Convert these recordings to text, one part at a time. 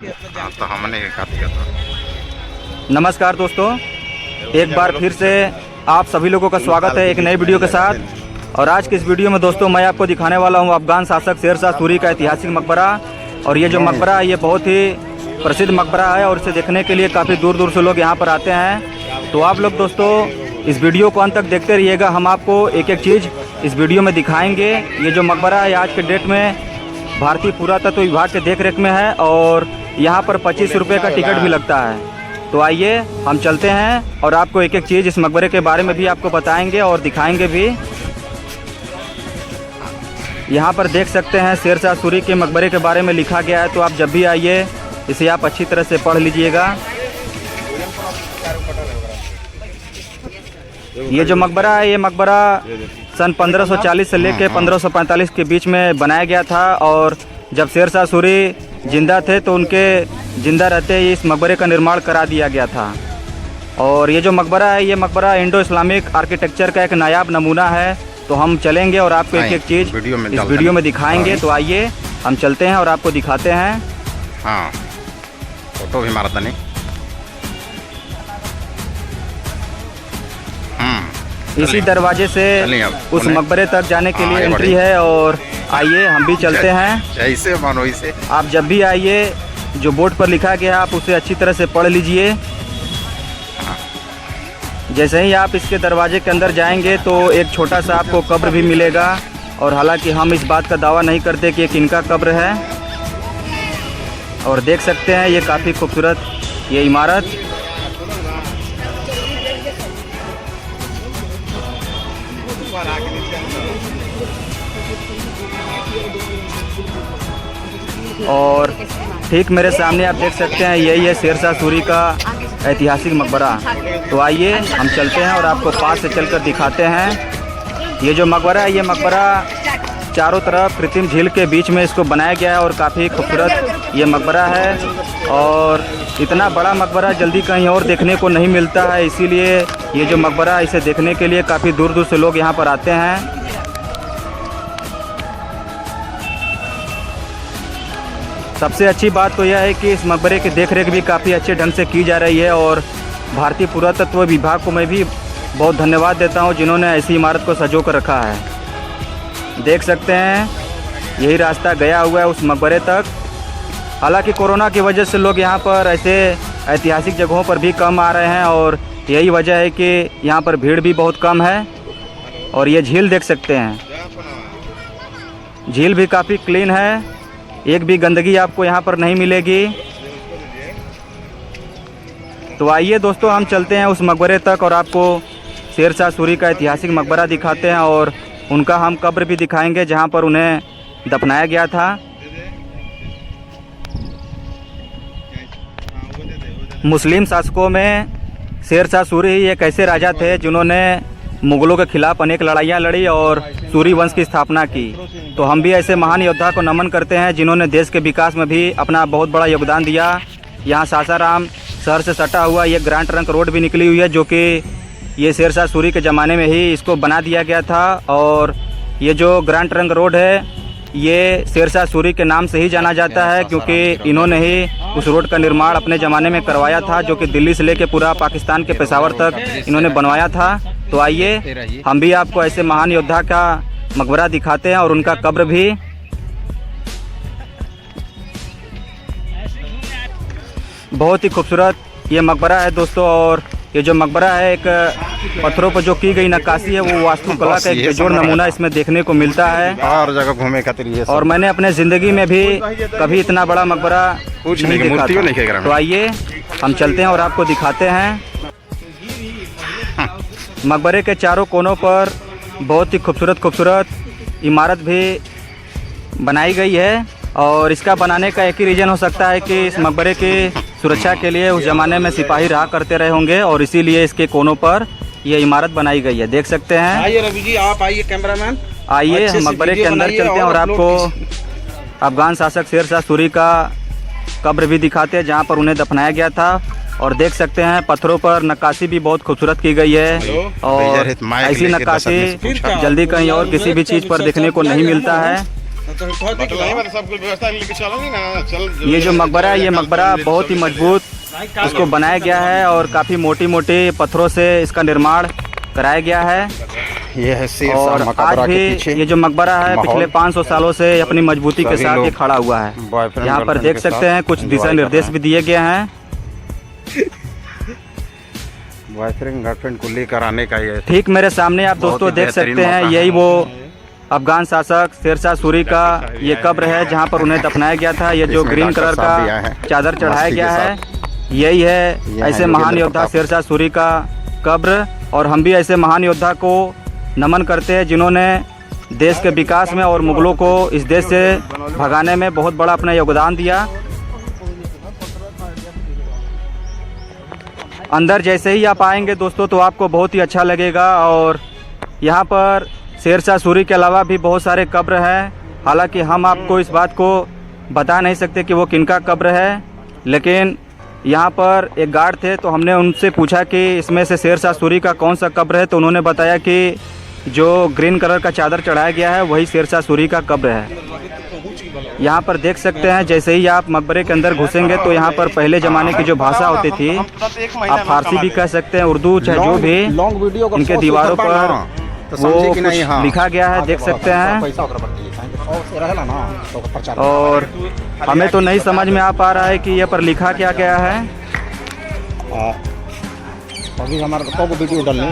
तो हमने कर दिया था। नमस्कार दोस्तों, एक बार फिर से आप सभी लोगों का स्वागत है एक नई वीडियो के साथ। और आज की इस वीडियो में दोस्तों मैं आपको दिखाने वाला हूं अफगान शासक शेर शाह सूरी का ऐतिहासिक मकबरा। और ये जो मकबरा है ये बहुत ही प्रसिद्ध मकबरा है और इसे देखने के लिए काफ़ी दूर दूर से लोग यहाँ पर आते हैं। तो आप लोग दोस्तों इस वीडियो को अंत तक देखते रहिएगा, हम आपको एक एक चीज़ इस वीडियो में दिखाएंगे। ये जो मकबरा है आज के डेट में भारतीय पुरातत्व विभाग के देख रेख में है और यहाँ पर 25 रुपये का टिकट भी लगता है। तो आइए हम चलते हैं और आपको एक एक चीज़ इस मकबरे के बारे में भी आपको बताएंगे और दिखाएंगे भी। यहाँ पर देख सकते हैं शेर शाह सूरी के मकबरे के बारे में लिखा गया है, तो आप जब भी आइए इसे आप अच्छी तरह से पढ़ लीजिएगा। ये जो मकबरा है ये मकबरा सन 1540 से लेकर 1545 के बीच में बनाया गया था। और जब शेर शाह सूरी जिंदा थे तो उनके जिंदा रहते ही इस मकबरे का निर्माण करा दिया गया था। और ये जो मकबरा है ये मकबरा इंडो इस्लामिक आर्किटेक्चर का एक नायाब नमूना है। तो हम चलेंगे और आपको एक एक चीज़ इस वीडियो में दिखाएंगे। तो आइए हम चलते हैं और आपको दिखाते हैं। हाँ, फोटो भी मारता नहीं। इसी दरवाजे से उस मकबरे तक जाने के लिए एंट्री है। और आइए हम भी चलते हैं। जैसे मानो इसे आप जब भी आइए जो बोर्ड पर लिखा गया आप उसे अच्छी तरह से पढ़ लीजिए। जैसे ही आप इसके दरवाजे के अंदर जाएंगे तो एक छोटा सा आपको कब्र भी मिलेगा। और हालांकि हम इस बात का दावा नहीं करते कि ये किनका कब्र है। और देख सकते हैं ये काफ़ी खूबसूरत ये इमारत। और ठीक मेरे सामने आप देख सकते हैं यही है शेर शाह सूरी का ऐतिहासिक मकबरा। तो आइए हम चलते हैं और आपको पास से चलकर दिखाते हैं। ये जो मकबरा है ये मकबरा चारों तरफ कृत्रिम झील के बीच में इसको बनाया गया है और काफ़ी खूबसूरत ये मकबरा है। और इतना बड़ा मकबरा जल्दी कहीं और देखने को नहीं मिलता है, इसीलिए ये जो मकबरा इसे देखने के लिए काफ़ी दूर दूर से लोग यहाँ पर आते हैं। सबसे अच्छी बात तो यह है कि इस मकबरे की देखरेख भी काफ़ी अच्छे ढंग से की जा रही है। और भारतीय पुरातत्व विभाग को मैं भी बहुत धन्यवाद देता हूं जिन्होंने ऐसी इमारत को संजो कर रखा है। देख सकते हैं यही रास्ता गया हुआ है उस मकबरे तक। हालांकि कोरोना की वजह से लोग यहां पर ऐसे ऐतिहासिक जगहों पर भी कम आ रहे हैं और यही वजह है कि यहाँ पर भीड़ भी बहुत कम है। और ये झील देख सकते हैं, झील भी काफ़ी क्लीन है, एक भी गंदगी आपको यहाँ पर नहीं मिलेगी। तो आइए दोस्तों हम चलते हैं उस मकबरे तक और आपको शेर शाह सूरी का ऐतिहासिक मकबरा दिखाते हैं और उनका हम कब्र भी दिखाएंगे जहाँ पर उन्हें दफनाया गया था। मुस्लिम शासकों में शेर शाह सूरी ही एक ऐसे राजा थे जिन्होंने मुग़लों के खिलाफ अनेक लड़ाइयाँ लड़ी और सूरी वंश की स्थापना की। तो हम भी ऐसे महान योद्धा को नमन करते हैं जिन्होंने देश के विकास में भी अपना बहुत बड़ा योगदान दिया। यहाँ सासाराम शहर से सटा हुआ ये ग्रांड ट्रंक रोड भी निकली हुई है, जो कि ये शेर शाह सूरी के ज़माने में ही इसको बना दिया गया था। और ये जो ग्रांड ट्रंक रोड है ये शेर शाह सूरी के नाम से ही जाना जाता है, क्योंकि इन्होंने ही उस रोड का निर्माण अपने ज़माने में करवाया था, जो कि दिल्ली से लेकर पूरा पाकिस्तान के पेशावर तक इन्होंने बनवाया था। तो आइए हम भी आपको ऐसे महान योद्धा का मकबरा दिखाते हैं और उनका कब्र भी। बहुत ही खूबसूरत ये मकबरा है दोस्तों। और ये जो मकबरा है एक पत्थरों पर जो की गई नक्काशी है वो वास्तुकला का एक बेजोड़ नमूना इसमें देखने को मिलता है। और जगह घूमे खातिर ये और मैंने अपने ज़िंदगी में भी कभी इतना बड़ा मकबरा नहीं देखा था। तो आइए हम चलते हैं और आपको दिखाते हैं। मकबरे के चारों कोनों पर बहुत ही खूबसूरत इमारत भी बनाई गई है। और इसका बनाने का एक ही रीज़न हो सकता है कि इस मकबरे की सुरक्षा के लिए उस ज़माने में सिपाही रहा करते रहे होंगे और इसीलिए इसके कोनों पर ये इमारत बनाई गई है। देख सकते हैं। आइए रवि जी, आप आइए कैमरामैन। आइए हम मकबरे के अंदर चलते हैं और आपको अफगान शासक शेर शाह सूरी का कब्र भी दिखाते हैं जहाँ पर उन्हें दफनाया गया था। और देख सकते हैं पत्थरों पर नक्काशी भी बहुत खूबसूरत की गई है। और ऐसी नक्काशी जल्दी कहीं और किसी भी चीज़ पर देखने को नहीं मिलता है। सब कुछ व्यवस्था लेके चलो नहीं ना चल। ये जो मकबरा है, ये मकबरा बहुत ही मजबूत इसको बनाया गया है और काफ़ी मोटी मोटी पत्थरों से इसका निर्माण कराया गया है। ये है शेर और शाह आज मकबरा के भी पीछे ये जो मकबरा है माहौल। पिछले 500 सालों से अपनी मजबूती के सभी साथ ये लोग खड़ा हुआ है। बॉयफ्रेंड यहाँ पर गर्लफ्रेंड देख के सकते साथ हैं कुछ enjoy दिशा कर निर्देश रहे भी दिए गए हैं। बॉयफ्रेंड गर्लफ्रेंड को लेकर आने का ये ठीक मेरे सामने आप बहुत दोस्तों ही देख बेहतरीन सकते हैं, मौका यही है। वो अफगान शासक शेरशाह सूरी का ये कब्र है जहाँ पर उन्हें दफनाया गया था। ये जो इसमें ग्रीन डॉक्टर कलर साहब भी आए का हैं, चादर चढ़ाया मस्ती गया के है, यही है यहाँ ऐसे महान योगेंद्र योद्धा प्रताप। शेरशाह सूरी का कब्र। और हम भी ऐसे महान योद्धा को नमन करते हैं जिन्होंने देश के विकास में और मुगलों को इस देश से भगाने में बहुत बड़ा अपना योगदान दिया। अंदर जैसे ही आप आएंगे दोस्तों तो आपको बहुत ही अच्छा लगेगा। और यहाँ पर शेरशाह सूरी के अलावा भी बहुत सारे कब्र हैं। हालांकि हम आपको इस बात को बता नहीं सकते कि वो किनका कब्र है, लेकिन यहाँ पर एक गार्ड थे तो हमने उनसे पूछा कि इसमें से शेरशाह सूरी का कौन सा कब्र है, तो उन्होंने बताया कि जो ग्रीन कलर का चादर चढ़ाया गया है वही शेरशाह सूरी का कब्र है। यहाँ पर देख सकते हैं जैसे ही आप मकबरे के अंदर घुसेंगे तो यहाँ पर पहले ज़माने की जो भाषा होती थी, आप फारसी भी कह सकते हैं, उर्दू चाहे जो भी, लॉन्ग वीडियो का इनके 100 दीवारों सुपर पर ना, तो वो समझे कि कुछ नहीं, हाँ। लिखा गया है, देख सकते हैं। पैसा ओकरा पर दिए, और से रहेला ना, तो ओकर प्रचार और हमें तो नहीं समझ में आ पा रहा है कि ये पर लिखा क्या गया है। अभी हमारा तो वीडियो डालने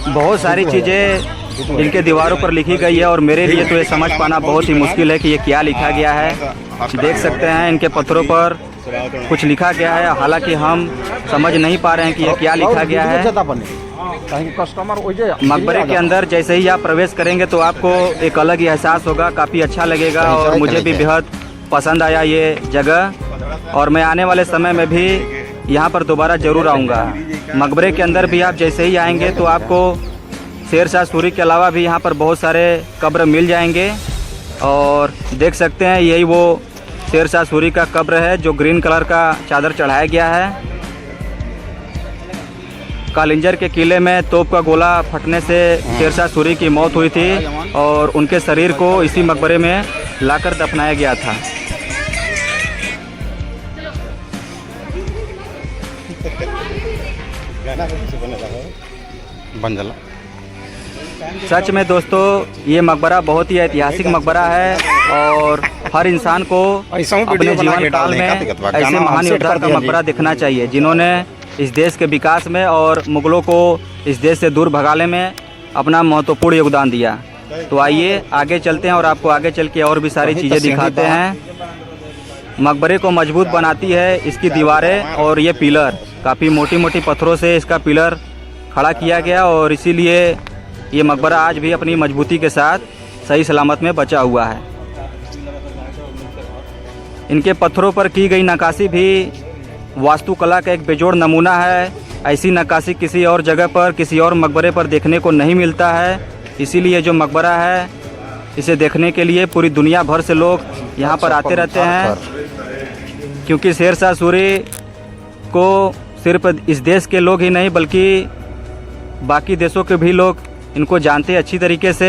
बहुत सारी चीज़ें इनके दीवारों पर लिखी गई है और मेरे लिए तो ये समझ पाना बहुत ही मुश्किल है कि ये क्या लिखा गया है। देख सकते हैं इनके पत्थरों पर कुछ लिखा गया है, हालांकि हम समझ नहीं पा रहे हैं कि ये क्या लिखा गया है। कस्टमर मकबरे के अंदर जैसे ही आप प्रवेश करेंगे तो आपको एक अलग ही एहसास होगा, काफ़ी अच्छा लगेगा और मुझे भी बेहद पसंद आया ये जगह। और मैं आने वाले समय में भी यहाँ पर दोबारा ज़रूर आऊँगा। मकबरे के अंदर भी आप जैसे ही आएंगे तो आपको शेरशाह सूरी के अलावा भी यहाँ पर बहुत सारे कब्र मिल जाएंगे। और देख सकते हैं यही वो शेरशाह सूरी का कब्र है जो ग्रीन कलर का चादर चढ़ाया गया है। कालिंजर के किले में तोप का गोला फटने से शेरशाह सूरी की मौत हुई थी और उनके शरीर को इसी मकबरे में लाकर दफनाया गया था। बंजला सच में दोस्तों ये मकबरा बहुत ही ऐतिहासिक मकबरा है और हर इंसान को ऐसा ही अपने वीडियो बना जीवन के काल डालने का में दिक्कत बा। ऐसे गाना महान हम सेट योद्धा कर का दिया जी। मकबरा दिखना चाहिए जिन्होंने इस देश के विकास में और मुगलों को इस देश से दूर भगाने में अपना महत्वपूर्ण योगदान दिया। तो आइए आगे चलते हैं और आपको आगे चल के और भी सारी चीज़ें दिखाते हैं। मकबरे को मजबूत बनाती है इसकी दीवारें और ये पिलर, काफ़ी मोटी मोटी पत्थरों से इसका पिलर खड़ा किया गया और इसीलिए ये मकबरा आज भी अपनी मजबूती के साथ सही सलामत में बचा हुआ है। इनके पत्थरों पर की गई नक्काशी भी वास्तुकला का एक बेजोड़ नमूना है। ऐसी नक्काशी किसी और जगह पर, किसी और मकबरे पर देखने को नहीं मिलता है। इसीलिए जो मकबरा है इसे देखने के लिए पूरी दुनिया भर से लोग यहाँ पर आते रहते हैं, क्योंकि शेरशाह सूरी को सिर्फ इस देश के लोग ही नहीं बल्कि बाकी देशों के भी लोग इनको जानते हैं अच्छी तरीके से।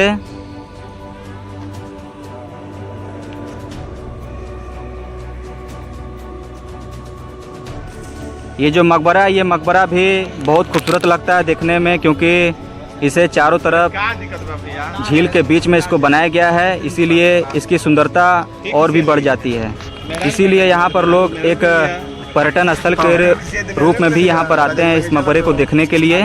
ये जो मकबरा है ये मकबरा भी बहुत खूबसूरत लगता है देखने में, क्योंकि इसे चारों तरफ झील के बीच में इसको बनाया गया है, इसीलिए इसकी सुंदरता और भी बढ़ जाती है। इसीलिए यहाँ पर लोग एक पर्यटन स्थल के रूप में भी यहाँ पर आते हैं इस मकबरे को देखने के लिए।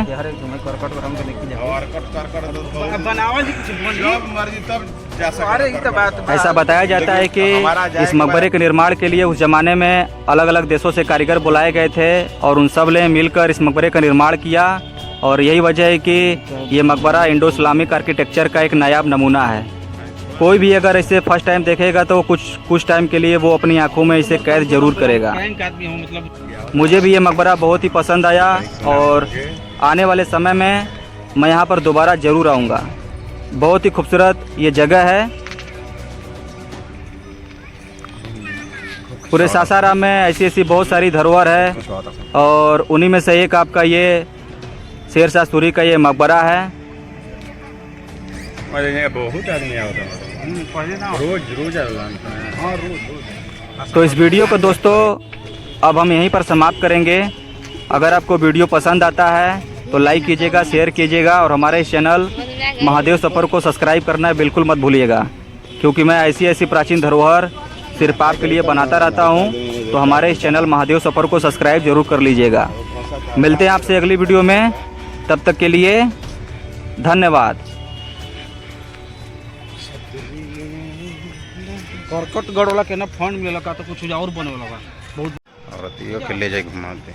ऐसा बताया जाता है कि इस मकबरे के निर्माण के लिए उस जमाने में अलग अलग देशों से कारीगर बुलाए गए थे और उन सब ने मिलकर इस मकबरे का निर्माण किया। और यही वजह है कि ये मकबरा इंडो इस्लामिक आर्किटेक्चर का एक नायाब नमूना है। कोई भी अगर इसे फर्स्ट टाइम देखेगा तो कुछ टाइम के लिए वो अपनी आंखों में इसे कैद जरूर करेगा। मुझे भी ये मकबरा बहुत ही पसंद आया और आने वाले समय में मैं यहाँ पर दोबारा ज़रूर आऊँगा। बहुत ही खूबसूरत ये जगह है। पूरे सासाराम में ऐसी ऐसी बहुत सारी धरोहर है और उन्हीं में से एक आपका ये शेरशाह सूरी का ये मकबरा है। बहुत आदमी तो इस वीडियो को दोस्तों अब हम यहीं पर समाप्त करेंगे। अगर आपको वीडियो पसंद आता है तो लाइक कीजिएगा, शेयर कीजिएगा और हमारे इस चैनल महादेव सफ़र को सब्सक्राइब करना बिल्कुल मत भूलिएगा, क्योंकि मैं ऐसी प्राचीन धरोहर सिर्फ आपके लिए बनाता रहता हूं। तो हमारे इस चैनल महादेव सफ़र को सब्सक्राइब जरूर कर लीजिएगा। मिलते हैं आपसे अगली वीडियो में, तब तक के लिए धन्यवाद। करकट गढ़ वाला के ना फंड मिला का तो कुछ और बने वाला बा बहुत औरत यो के ले जाए घुमा दे।